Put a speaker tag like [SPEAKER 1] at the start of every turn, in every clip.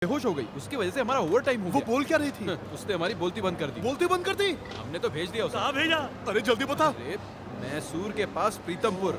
[SPEAKER 1] बेहोश हो गई, उसकी वजह से हमारा ओवर टाइम हो
[SPEAKER 2] वो
[SPEAKER 1] गया।
[SPEAKER 2] बोल क्या रही थी?
[SPEAKER 1] उसने हमारी बोलती बंद कर दी।
[SPEAKER 2] बोलती बंद कर दी?
[SPEAKER 1] हमने तो भेज दिया उसे।
[SPEAKER 3] कहाँ भेजा?
[SPEAKER 2] अरे जल्दी बता।
[SPEAKER 1] अरे मैसूर के पास प्रीतमपुर।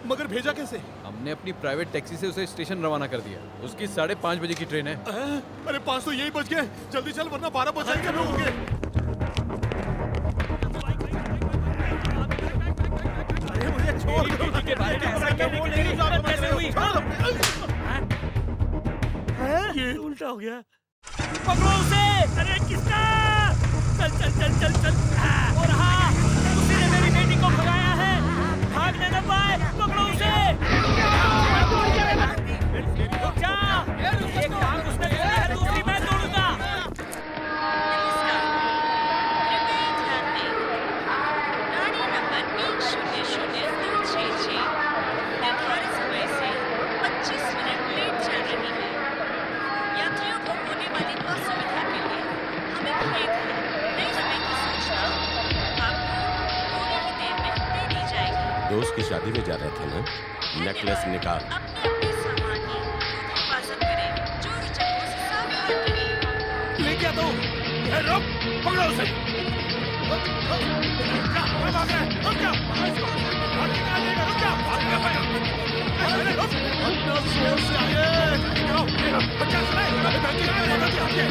[SPEAKER 2] मगर भेजा कैसे?
[SPEAKER 1] हमने अपनी प्राइवेट टैक्सी से उसे स्टेशन रवाना कर दिया। उसकी 5:30 बजे की ट्रेन है।
[SPEAKER 2] अरे 5 तो यही बज गए। जल्दी चल वरना 12 बज जाएंगे हम लोगों के।
[SPEAKER 3] अरे मुझे छोड़ दो। के बारे में ऐसा क्या बोल रही है? कैसे हुई? ये उल्टा हो गया। पकड़ो उसे! अरे किसका? चल चल चल चल चल। और हाँ, उसी ने मेरी बेटी को भगाया है। भागने न पाए, पकड़ो उसे! रुक जा! एक टांग उसने तोड़ी है, दूसरी मैं तोड़ूंगा।
[SPEAKER 4] गाड़ी नंबर 100266 निर्धारित समय से 25 मिनट लेट चल रही है। यात्रियों को होने वाली असुविधा के लिए हमें खेद है। नई समय की सूचना आपको थोड़ी ही देर में दे दी जाएगी।
[SPEAKER 5] दोस्त की शादी में जा रहे थे ना, नेकलेस निकाल।
[SPEAKER 4] अपने अपने सामान की हिफाजत करें। चोर चक्कों से सावधान रहें।
[SPEAKER 3] ले क्या दो? रुक! पकड़ो उसे! रुक जा! मैं भाग रहा है! रुक जा! भाग के आ जाएगा! रुक जा! भाग के भाग! अरे रुक!
[SPEAKER 2] अपना जोर से आगे।
[SPEAKER 3] आओ! बच्चा चले! अरे बैठिए! आगे!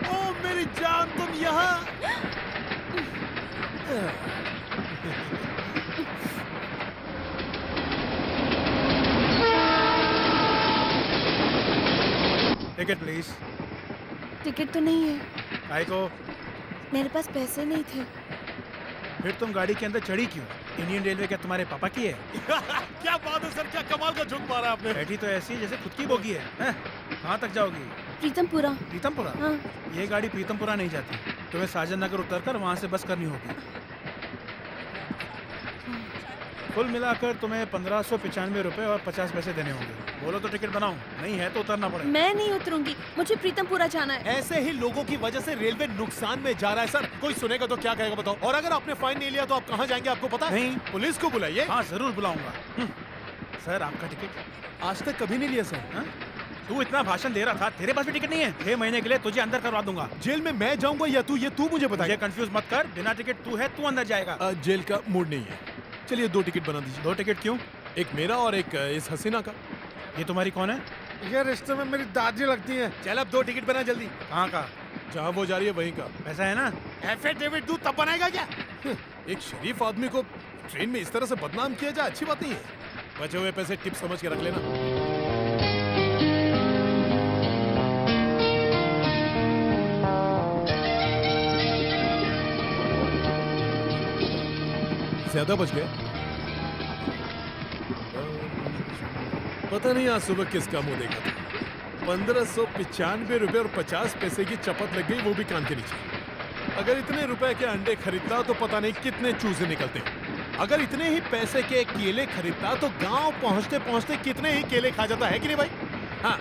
[SPEAKER 2] ओ मेरी जान, तुम यहाँ?
[SPEAKER 6] Ticket please.
[SPEAKER 7] टिकट तो नहीं है।
[SPEAKER 6] काय को?
[SPEAKER 7] मेरे पास पैसे नहीं थे।
[SPEAKER 6] फिर तुम गाड़ी के अंदर चढ़ी क्यों? इंडियन रेलवे क्या तुम्हारे पापा की है?
[SPEAKER 2] क्या बात है सर, क्या कमाल का झुक मारा आपने।
[SPEAKER 6] बैठी तो ऐसी जैसे खुद की बोगी है, हैं? कहाँ तक जाओगी?
[SPEAKER 7] प्रीतमपुरा।
[SPEAKER 6] प्रीतमपुरा?
[SPEAKER 7] हाँ।
[SPEAKER 6] ये गाड़ी प्रीतमपुरा नहीं जाती। तुम्हें साजन नगर उतरकर वहाँ से बस करनी होगी। कुल मिलाकर तुम्हें 1595 रुपए और 50 पैसे देने होंगे। बोलो तो टिकट बनाऊं, नहीं है तो उतरना पड़ेगा।
[SPEAKER 7] मैं नहीं उतरूंगी, मुझे प्रीतमपुरा जाना है।
[SPEAKER 2] ऐसे ही लोगों की वजह से रेलवे नुकसान में जा रहा है सर। कोई सुनेगा तो क्या कहेगा बताओ। और अगर आपने फाइन नहीं लिया तो आप कहाँ जाएंगे आपको पता है?
[SPEAKER 6] नहीं।
[SPEAKER 2] पुलिस को बुलाइए।
[SPEAKER 6] हाँ जरूर बुलाऊंगा। सर आपका टिकट?
[SPEAKER 2] आज तक कभी नहीं लिया सर।
[SPEAKER 6] हाँ? तू इतना भाषण दे रहा था, तेरे पास भी टिकट नहीं है? 6 महीने के लिए तुझे अंदर करवा दूंगा।
[SPEAKER 2] जेल में मैं जाऊंगा या तू? ये तू मुझे
[SPEAKER 6] मुझे
[SPEAKER 2] बताइए।
[SPEAKER 6] कंफ्यूज मत कर, बिना टिकट तू है, तू अंदर जाएगा।
[SPEAKER 2] जेल का मूड नहीं है। चलिए 2 टिकट बना दीजिए।
[SPEAKER 6] 2 टिकट क्यों?
[SPEAKER 2] एक मेरा और एक इस हसीना का।
[SPEAKER 6] ये तुम्हारी कौन है?
[SPEAKER 2] ये रिश्ते में मेरी दादी लगती है। चल अब 2 टिकट बना जल्दी।
[SPEAKER 6] कहाँ का?
[SPEAKER 2] जहाँ वो जा रही है वहीं का।
[SPEAKER 6] पैसा है ना?
[SPEAKER 2] एफिडेविट तू तब बनाएगा क्या? एक शरीफ आदमी को ट्रेन में इस तरह से बदनाम किया जाए, अच्छी बात नहीं है। बचे हुए पैसे टिप समझ के रख लेना। ज्यादा बच गए। पता नहीं आज सुबह किसका मुंह देखा था। 1595 रुपए और 50 पैसे की चपत लग गई, वो भी कान के नीचे। अगर इतने रुपए के अंडे खरीदता तो पता नहीं कितने चूजे निकलते। अगर इतने ही पैसे के केले खरीदता तो गांव पहुंचते पहुंचते कितने ही केले खा जाता है कि नहीं भाई? हाँ,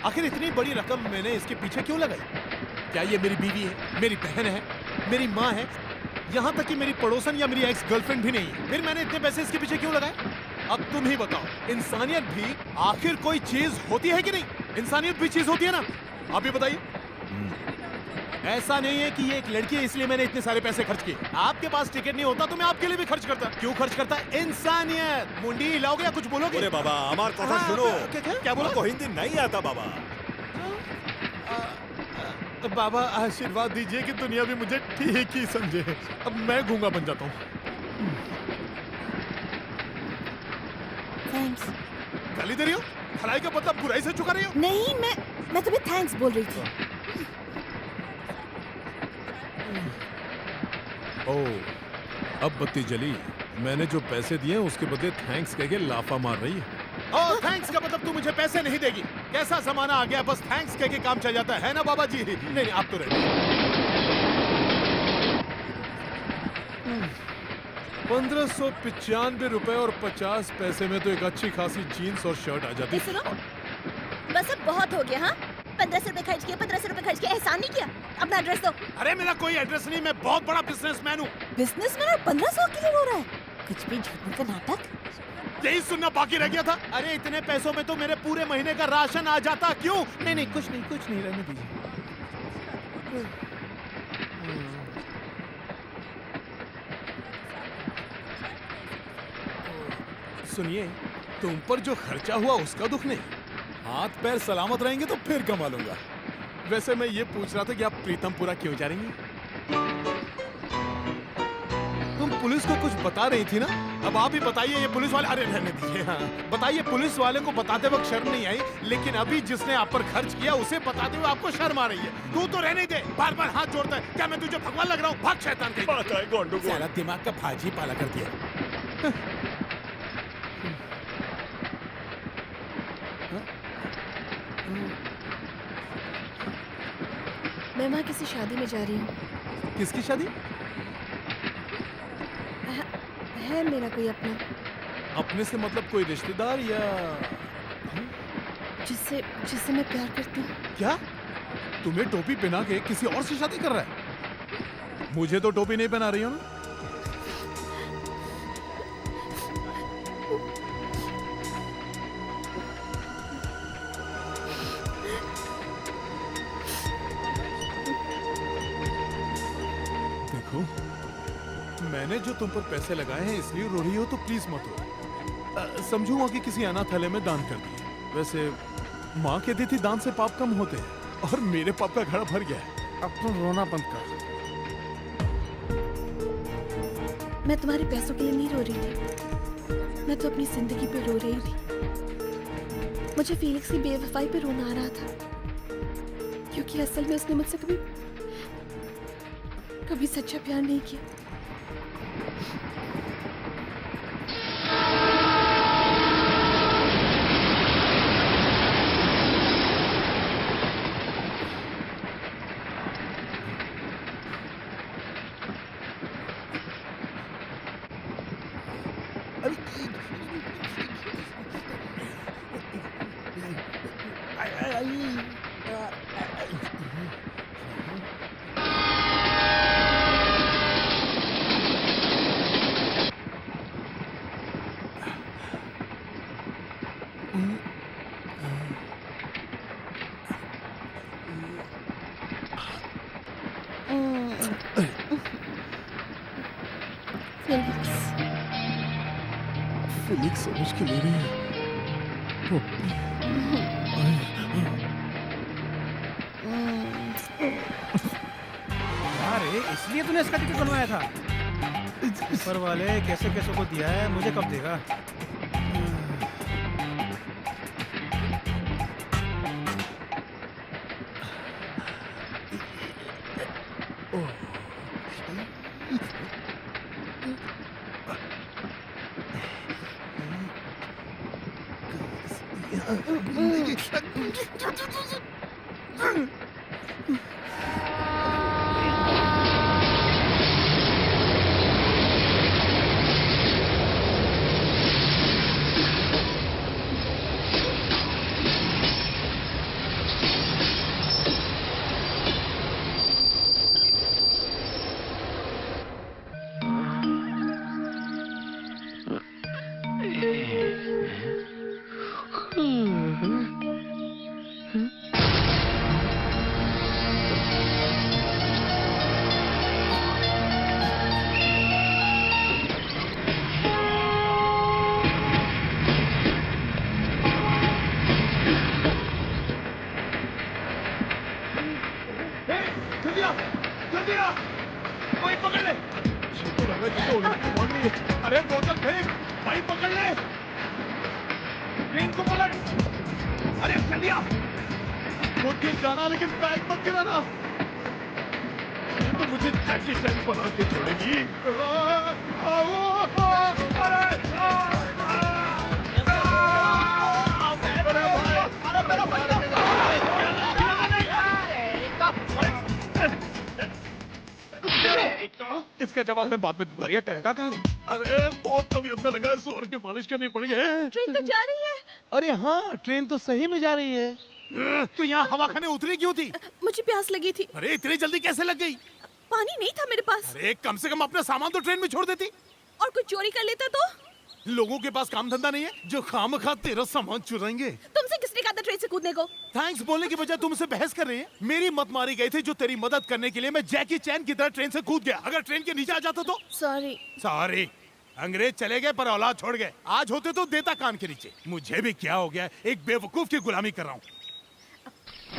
[SPEAKER 2] आखिर इतनी बड़ी रकम मैंने इसके पीछे क्यों लगाई? क्या ये मेरी बीवी है, मेरी बहन है, मेरी माँ है, यहाँ तक कि मेरी पड़ोसन या मेरी एक्स गर्लफ्रेंड भी नहीं है? फिर मैंने इतने पैसे इसके पीछे क्यों लगाए? अब तुम ही बताओ, इंसानियत भी आखिर कोई चीज होती है कि नहीं? इंसानियत भी चीज होती है ना? आप ही बताइए। ऐसा नहीं है कि ये एक लड़की है इसलिए मैंने इतने सारे पैसे खर्च किए। आपके पास टिकट नहीं होता तो मैं आपके लिए भी खर्च करता। क्यों खर्च करता? इंसानियत। मुंडी हिलाओगे या कुछ बोलोगे?
[SPEAKER 8] अरे बाबा हमार कथा
[SPEAKER 2] हाँ,
[SPEAKER 8] सुनो।
[SPEAKER 2] क्या बोला?
[SPEAKER 8] हमको हिंदी नहीं आता बाबा।
[SPEAKER 2] बाबा आशीर्वाद दीजिए कि दुनिया भी मुझे ठीक ही समझे। अब मैं गूंगा बन जाता हूँ।
[SPEAKER 7] थैंक्स।
[SPEAKER 2] गाली दे रही हो? भलाई का मतलब बुराई से चुका रही हो?
[SPEAKER 7] नहीं, मैं तुम्हें थैंक्स बोल रही थी।
[SPEAKER 2] ओह, अब बत्ती जली। मैंने जो पैसे दिए उसके बदले थैंक्स कह के लाफा मार रही है। ओह, थैंक्स का मतलब तू मुझे पैसे नहीं देगी? कैसा जमाना आ गया, बस थैंक्स कह के काम चल जाता है ना बाबा जी? नहीं, आप तो रहते। 1595 रुपए और 50 पैसे में तो एक अच्छी खासी जीन्स और शर्ट आ जाती।
[SPEAKER 7] सुनो, बस अब बहुत हो गया। हाँ, 1500 रुपए खर्च किए, 1500 रुपए खर्च किए, एहसान नहीं किया। अपना एड्रेस दो।
[SPEAKER 2] अरे मेरा कोई एड्रेस नहीं, मैं बहुत बड़ा बिजनेसमैन हूँ।
[SPEAKER 7] बिजनेसमैन और 1500 के लिए रो रहा है? कुछ भी झूठने का नाटक।
[SPEAKER 2] यही सुनना बाकी रह गया था। अरे इतने पैसों में तो मेरे पूरे महीने का राशन आ जाता। क्यों? नहीं, कुछ नहीं, रहने दीजिए। सुनिए, तुम पर जो खर्चा हुआ उसका दुख नहीं, हाथ पैर सलामत रहेंगे तो फिर कमा लूंगा। वैसे मैं ये पूछ रहा था कि आप प्रीतमपुरा क्यों जा रही हैं? तुम पुलिस को कुछ बता रही थी ना? अब आप ही बताइए, ये पुलिस वाले। अरे रहने दीजिए। हाँ, बताइए, पुलिस वाले को बताते वक्त शर्म नहीं आई, लेकिन अभी जिसने आप पर खर्च किया उसे बताते हुए आपको शर्म आ रही है। तू तो रहने दे, बार बार हाथ जोड़ता है। क्या मैं तुझे भगवान लग रहा हूँ? भाग शैतान कहीं। सारा दिमाग का भाजी पाला कर दिया।
[SPEAKER 7] मैं वहाँ किसी शादी में जा रही हूँ।
[SPEAKER 2] किसकी शादी?
[SPEAKER 7] है मेरा कोई अपना,
[SPEAKER 2] अपने से मतलब कोई रिश्तेदार या?
[SPEAKER 7] जिससे मैं प्यार करती हूँ।
[SPEAKER 2] क्या तुम्हें टोपी पहना के किसी और से शादी कर रहा है? मुझे तो टोपी नहीं पहना रही हो ना? देखो, मैंने जो तुम पर पैसे लगाए हैं इसलिए रो रही हो तो प्लीज मत रो। समझूंगा कि किसी अनाथालय में दान कर दिए। वैसे माँ कहती थी दान से पाप कम होते हैं, और मेरे पाप का घड़ा भर गया है। अब तो रोना बंद कर।
[SPEAKER 7] मैं तुम्हारे पैसों के लिए नहीं रो रही थी, मैं तो अपनी जिंदगी पे रो रही थी। मुझे फीलिक्स की बेवफाई पे रोना आ रहा था, क्योंकि असल में उसने मुझसे कभी सच्चा प्यार नहीं किया।
[SPEAKER 2] फिलिक्स समझ के ले रही है।
[SPEAKER 6] अरे इसलिए तूने इसका टिकट बनवाया था? ऊपर वाले कैसे कैसे को दिया है, मुझे कब देगा?
[SPEAKER 2] अरे बोतल फेंक, भाई पकड़ ले, ट्रेन को पलट, अरे जल्दी आ, मुझे जाना लेकिन बैग मत गिराना, तो मुझे जैकी चैन बना के छोड़ेगी। इसका जवाब मैं बाद में दूंगा। टहका कहाँ? अरे बहुत तबीयत में लगा, जोर की मालिश करनी पड़ेगी।
[SPEAKER 7] ट्रेन तो जा रही है।
[SPEAKER 2] अरे हाँ, ट्रेन तो सही में जा रही है। तो यहाँ हवा खाने उतरी क्यों थी?
[SPEAKER 7] मुझे प्यास लगी थी।
[SPEAKER 2] अरे इतनी जल्दी कैसे लग गई?
[SPEAKER 7] पानी नहीं था मेरे पास।
[SPEAKER 2] अरे कम से कम अपना सामान तो ट्रेन में छोड़ देती।
[SPEAKER 7] और कुछ चोरी कर लेता तो?
[SPEAKER 2] लोगों के पास काम धंधा नहीं है जो खामखा तेरा सामान चुराएंगे।
[SPEAKER 7] तुमसे किसने कहा था ट्रेन से कूदने को?
[SPEAKER 2] थैंक्स बोलने की बजाय तुमसे बहस कर रही है। मेरी मत मारी गई थी जो तेरी मदद करने के लिए मैं जैकी चैन की तरह ट्रेन से कूद गया। अगर ट्रेन के नीचे आ जाता तो?
[SPEAKER 7] सॉरी।
[SPEAKER 2] सॉरी। अंग्रेज चले गए पर औलाद छोड़ गए। आज होते तो देता कान के नीचे। मुझे भी क्या हो गया, एक बेवकूफ की गुलामी कर रहा हूँ।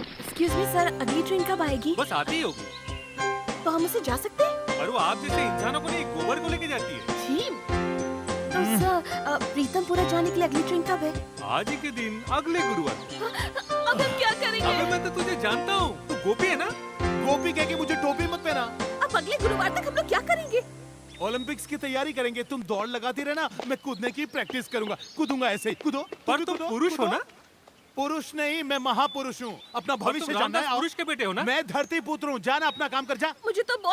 [SPEAKER 7] एक्सक्यूज मी सर, अगली ट्रेन कब आएगी?
[SPEAKER 1] बस आती ही होगी।
[SPEAKER 7] तो हम उसे जा सकते हैं?
[SPEAKER 1] और वो आप जैसे इंसानों को नहीं, गोबर को लेके जाती है।
[SPEAKER 7] जी। तो सर, प्रीतमपुरा जाने के लिए अगली ट्रेन कब है?
[SPEAKER 1] आज ही के दिन, अगले गुरुवार।
[SPEAKER 7] अब हम क्या करेंगे?
[SPEAKER 1] अबे मैं तो तुझे जानता हूँ, तू गोपी है ना?
[SPEAKER 2] गोपी कह के मुझे टोपी मत पहना।
[SPEAKER 7] अब अगले गुरुवार तक हम लोग क्या करेंगे?
[SPEAKER 2] ओलंपिक्स की तैयारी करेंगे। तुम दौड़ लगाती रहना, मैं कूदने की प्रैक्टिस करूंगा। कूदूंगा ऐसे ही। कूदो।
[SPEAKER 1] पर तुम पुरुष हो ना?
[SPEAKER 2] पुरुष नहीं, मैं महापुरुष हूँ। अपना भविष्य जानना है।
[SPEAKER 1] पुरुष के बेटे हो ना?
[SPEAKER 2] मैं धरती पुत्र हूँ। जाना अपना काम कर जा।
[SPEAKER 7] मुझे तो बहुत